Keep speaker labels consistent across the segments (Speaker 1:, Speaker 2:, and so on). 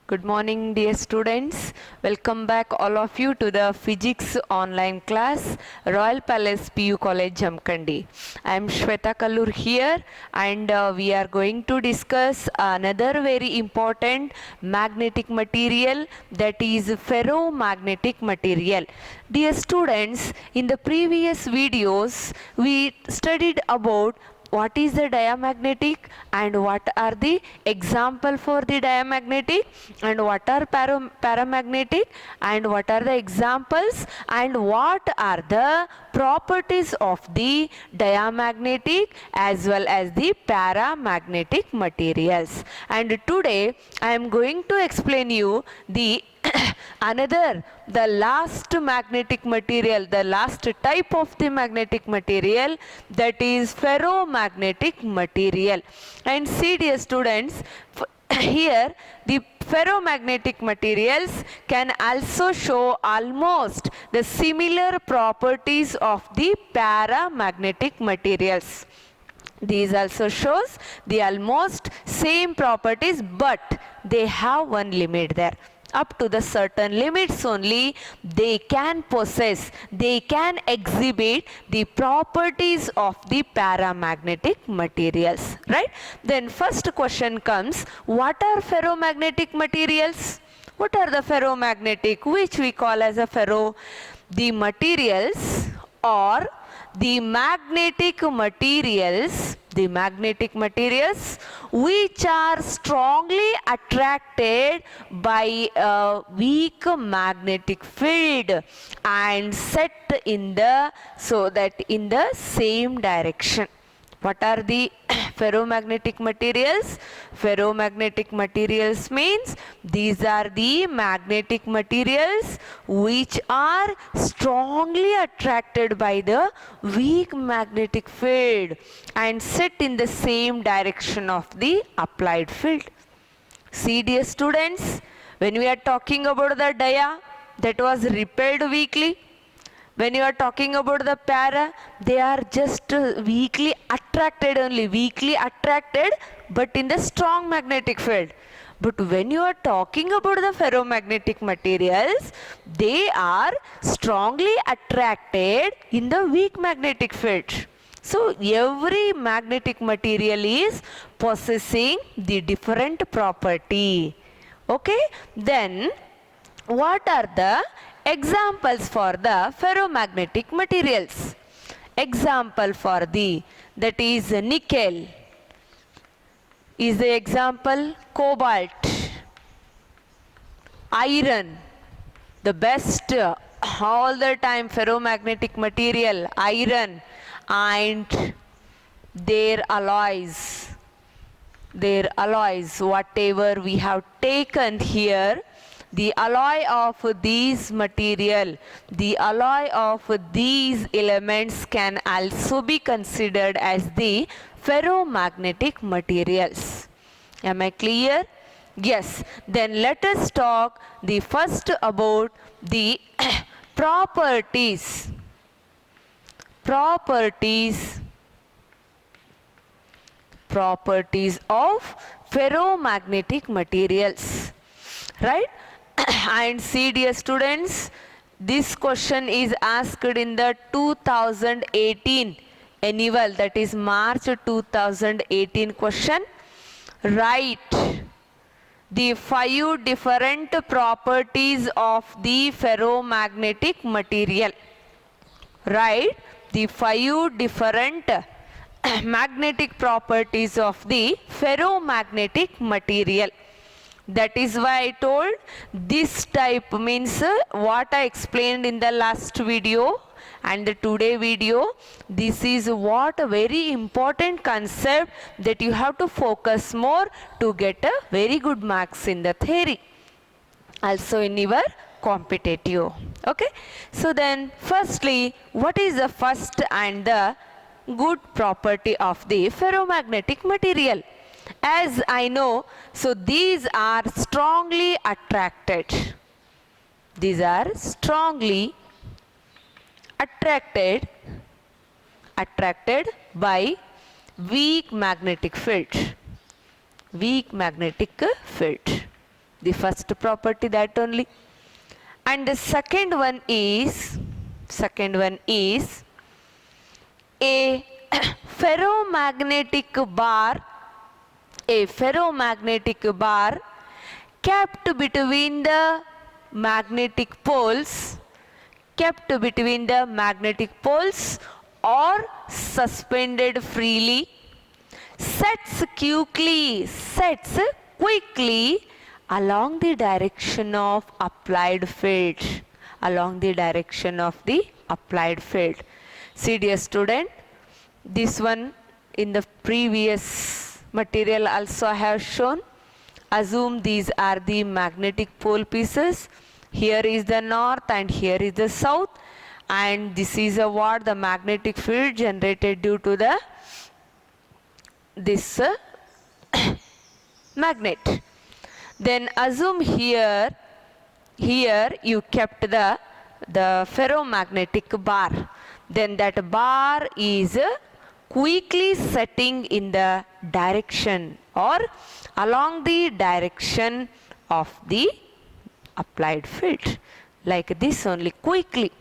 Speaker 1: Good morning, dear students. Welcome back all of you to the physics online class, Royal Palace PU College, Jamkandi. I am Shweta Kallur here, and we are going to discuss another very important magnetic material, that is ferromagnetic material. Dear students, in the previous videos we studied about what is the diamagnetic and what are the example for the diamagnetic and what are paramagnetic and what are the examples and what are the properties of the diamagnetic as well as the paramagnetic materials. And today I am going to explain you the the last magnetic material, the last type of the magnetic material, that is ferromagnetic material. And see, dear students, here the ferromagnetic materials can also show almost the similar properties of the paramagnetic materials. These also shows the almost same properties, but they have one limit there. Up to the certain limits only they can possess, they can exhibit the properties of the paramagnetic materials, right? Then first question comes, what are ferromagnetic materials? What are the ferromagnetic, which we call as a ferro? The materials or the magnetic materials which are strongly attracted by a weak magnetic field and set in the same direction. What are the ferromagnetic materials? Ferromagnetic materials means these are the magnetic materials which are strongly attracted by the weak magnetic field and set in the same direction of the applied field. See, dear students, when we are talking about the dia that was repelled weakly, when you are talking about the para, they are just weakly attracted only, but in the strong magnetic field. But when you are talking about the ferromagnetic materials, they are strongly attracted in the weak magnetic field. So every magnetic material is possessing the different property. Okay, then what are the examples for the ferromagnetic materials? Example for that is nickel is the example, cobalt, iron, the best all the time ferromagnetic material, iron, and their alloys, whatever we have taken here, the alloy of these material, the alloy of these elements can also be considered as the ferromagnetic materials. Am I clear? Yes. Then let us talk the first about the properties of ferromagnetic materials, right? And see, dear students, this question is asked in the 2018 annual, that is March 2018 question. Write the 5 different properties of the ferromagnetic material. Write the 5 different magnetic properties of the ferromagnetic material. That is why I told this type means what I explained in the last video and the today video. This is what a very important concept that you have to focus more to get a very good marks in the theory, also in your competitive. Okay, so then firstly, what is the first and the good property of the ferromagnetic material? As I know, so these are strongly attracted. These are strongly attracted by weak magnetic field. The first property, that only. And the second one is a ferromagnetic bar kept between the magnetic poles or suspended freely sets quickly along the direction of applied field. See dear student, this one in the previous material also I have shown. Assume these are the magnetic pole pieces. Here is the north and here is the south, and this is what the magnetic field generated due to this magnet. Then assume here you kept the ferromagnetic bar. Then that bar is quickly setting in the direction or along the direction of the applied field, like this only, quickly.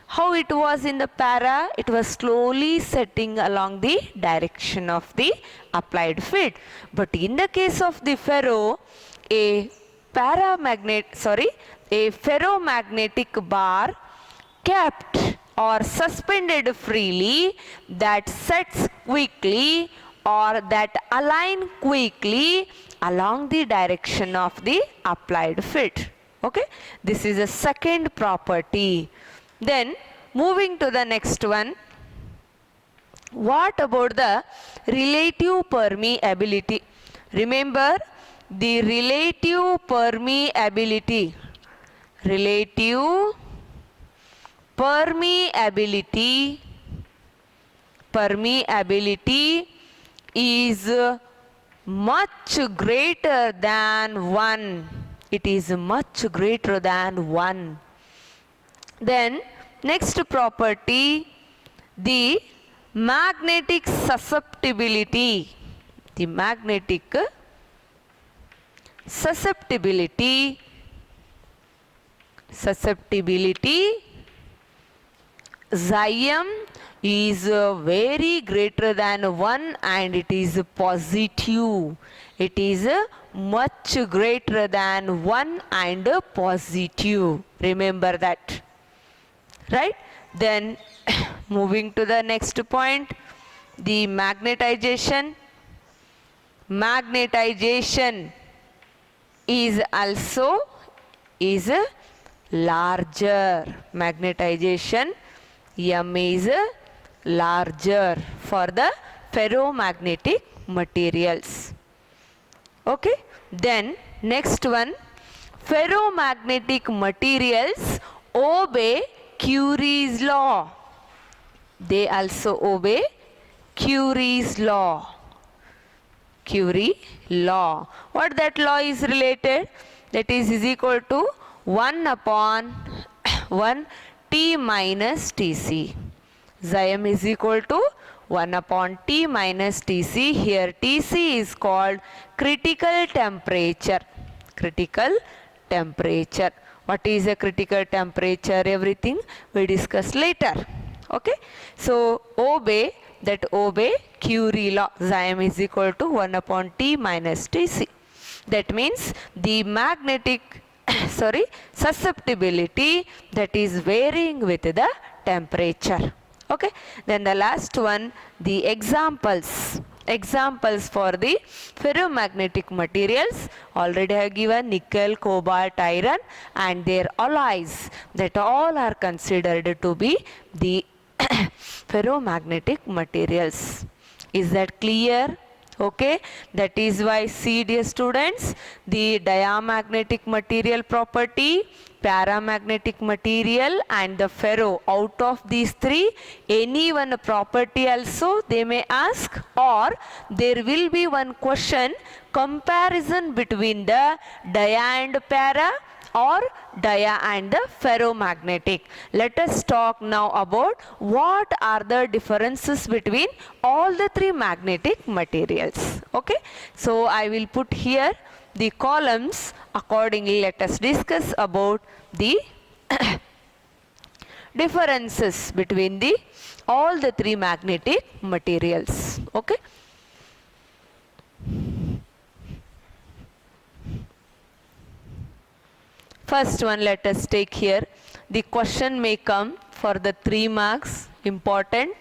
Speaker 1: How it was in the para? It was slowly setting along the direction of the applied field. But in the case of the ferro, a ferromagnetic bar kept or suspended freely that sets quickly or that align quickly along the direction of the applied field. Okay, this is a second property. Then moving to the next one, what about the relative permeability? Remember the relative permeability is much greater than 1. It is much greater than 1. Then next property, the magnetic susceptibility. The magnetic susceptibility Xm is very greater than 1 and it is positive. It is much greater than 1 and positive. Remember that. Right? Then moving to the next point, the magnetization is also larger. Magnetization M is larger for the ferromagnetic materials. Okay, then next one, ferromagnetic materials obey Curie's law. They also obey Curie's law. What that law is related? That is equal to 1 upon 1 T minus Tc. Xm is equal to 1 upon T minus Tc. Here Tc is called critical temperature. What is a critical temperature? Everything we discuss later. Okay. So obey Curie law. Xm is equal to 1 upon T minus Tc. That means the magnetic susceptibility that is varying with the temperature. Okay. Then the last one, the examples for the ferromagnetic materials. Already I have given nickel, cobalt, iron and their alloys, that all are considered to be the ferromagnetic materials. Is that clear? Okay, that is why, see dear students, the diamagnetic material property, paramagnetic material and the ferro, out of these three, any one property also they may ask, or there will be one question, comparison between the dia and para or dia and the ferromagnetic. Let us talk now about what are the differences between all the three magnetic materials. Okay, so I will put here the columns accordingly. Let us discuss about the differences between the all the three magnetic materials. Okay. First one, let us take here. The question may come for the 3 marks. Important.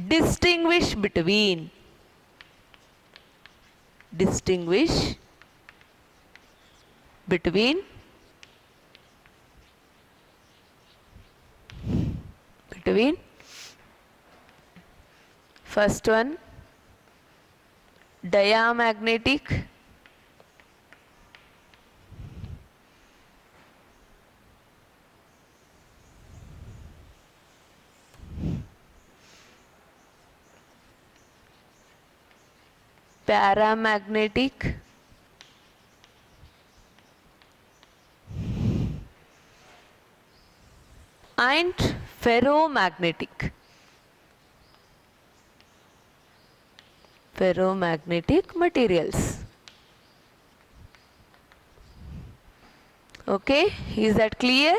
Speaker 1: Distinguish between between first one, diamagnetic, paramagnetic, and ferromagnetic. Ferromagnetic materials. Okay, is that clear?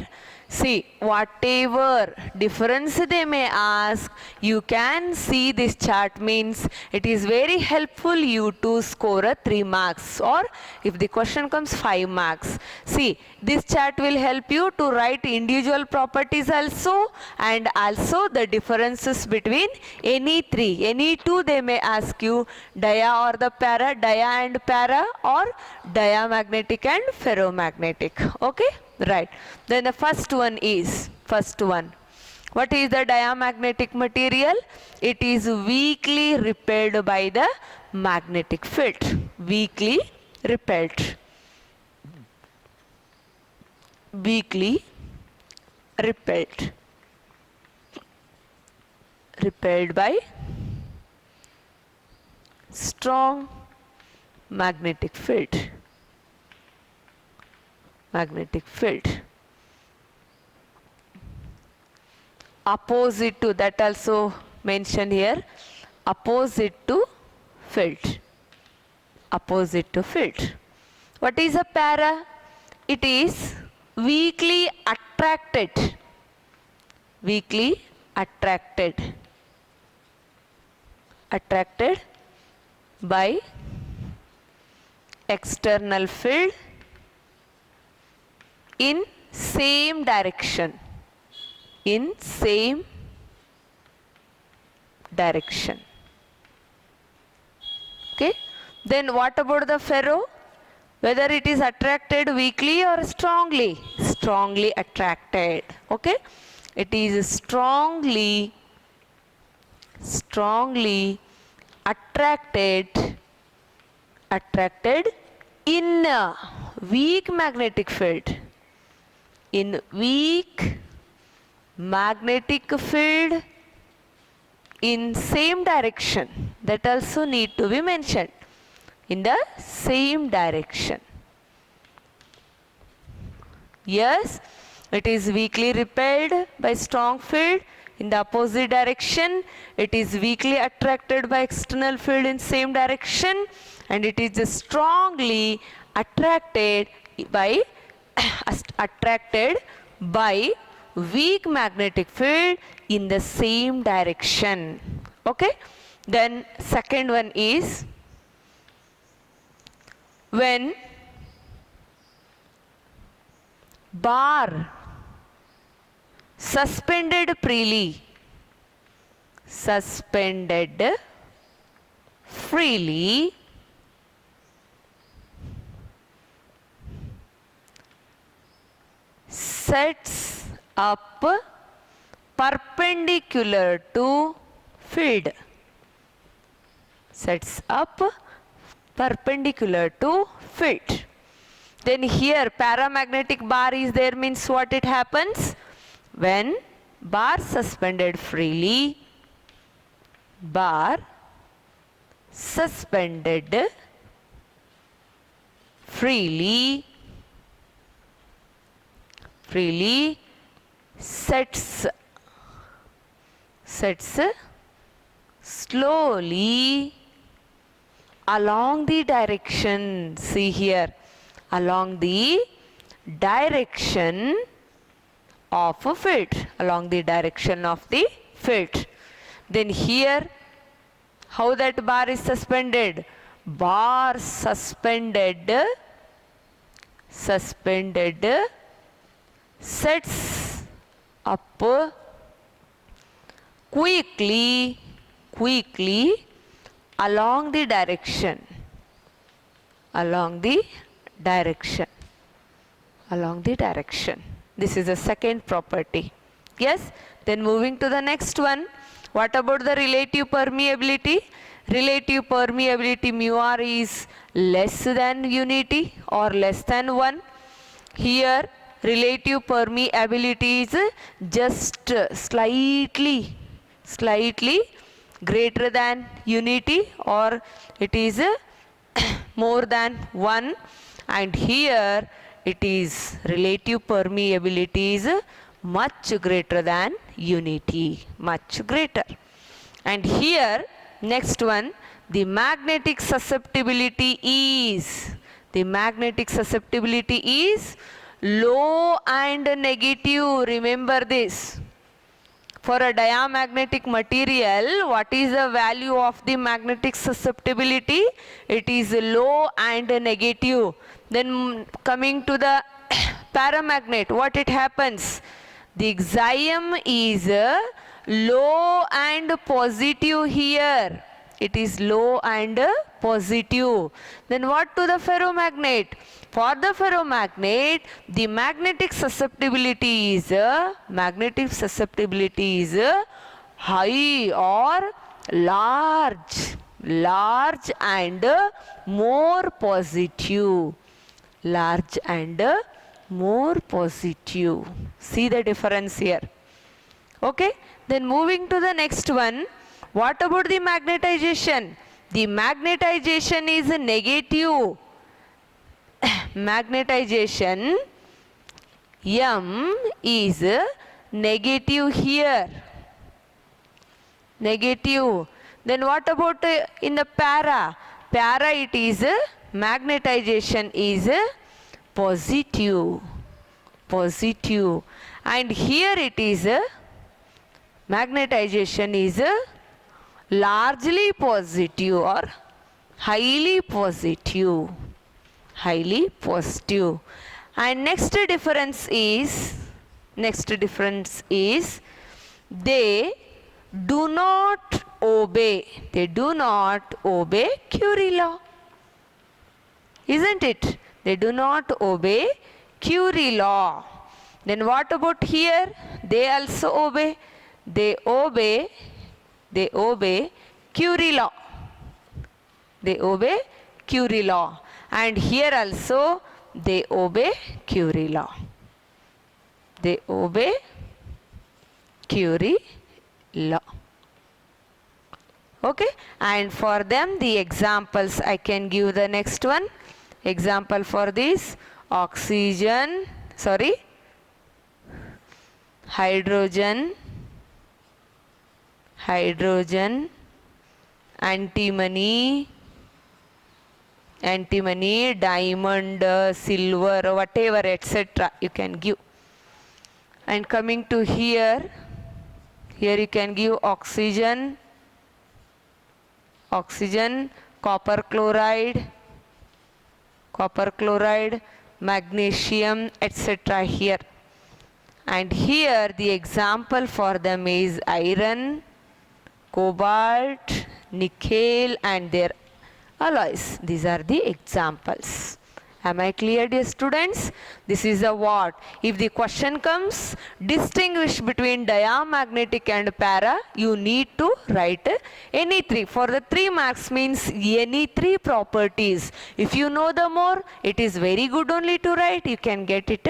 Speaker 1: See, whatever difference they may ask, you can see this chart means it is very helpful you to score a 3 marks, or if the question comes 5 marks. See, this chart will help you to write individual properties also, and also the differences between any 3. Any 2 they may ask you, dia or the para, dia and para, or diamagnetic and ferromagnetic. Okay. Right. Then the first one is, what is the diamagnetic material? It is weakly repelled by the magnetic field. Weakly repelled. Weakly repelled. Repelled by strong magnetic field. Magnetic field. Opposite to, that also mentioned here, opposite to field. Opposite to field. What is a para? It is weakly attracted. Weakly attracted. Attracted by external field in same direction. In same direction. Okay. Then what about the ferro? Whether it is attracted weakly or strongly? Strongly attracted. Okay. It is strongly attracted in a weak magnetic field. In weak magnetic field in same direction. That also need to be mentioned. In the same direction. Yes, it is weakly repelled by strong field in the opposite direction. It is weakly attracted by external field in same direction, and it is strongly attracted by weak magnetic field in the same direction. Okay. Then second one is when bar suspended freely sets up perpendicular to field. Sets up perpendicular to field. Then here paramagnetic bar is there, means what it happens? When bar suspended freely, sets slowly along the direction. See here, along the direction of a field, along the direction of the field. Then here, how that bar is suspended? Bar suspended sets up quickly along the direction, This is the second property. Yes. Then moving to the next one. What about the relative permeability? Relative permeability mu r is less than unity or less than 1. Here relative permeability is just slightly greater than unity, or it is more than 1, and here it is relative permeability is much greater than unity, much greater. And here next one, the magnetic susceptibility is low and negative. Remember this. For a diamagnetic material, what is the value of the magnetic susceptibility? It is low and negative. Then coming to the paramagnet, what it happens? The axiom is low and positive here. It is low and positive. Then what to the ferromagnet? For the ferromagnet, the magnetic susceptibility is high or large and more positive. Large and more positive. See the difference here. Okay. Then moving to the next one. What about the magnetization? The magnetization is negative. Magnetization M is negative here. Negative. Then what about in the para? Para it is magnetization is positive. Positive. And here it is magnetization is largely positive or highly positive. Highly positive. And next difference is they do not obey Curie law. Isn't it? They do not obey Curie law. Then what about here? They also obey. They obey Curie law. They obey Curie law. And here also they obey Curie law. They obey Curie law. Okay. And for them the examples I can give the next one. Example for this: oxygen, hydrogen, antimony, diamond, silver, whatever, etc. you can give. And coming to here you can give oxygen, copper chloride, magnesium, etc. here. And here the example for them is iron, cobalt, nickel and their alloys. These are the examples. Am I clear, dear students? This is a what? If the question comes, distinguish between diamagnetic and para, you need to write any three. For the 3 marks means any 3 properties. If you know the more, it is very good only to write. You can get it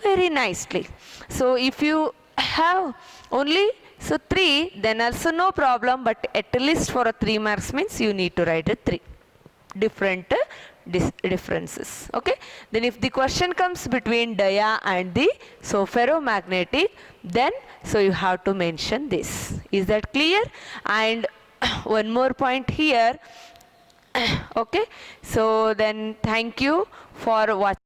Speaker 1: very nicely. So if you have only 3, then also no problem, but at least for a 3 marks means you need to write 3 different differences. Okay. Then if the question comes between dia and the ferromagnetic, then so you have to mention this. Is that clear? And one more point here, Okay, so then thank you for watching.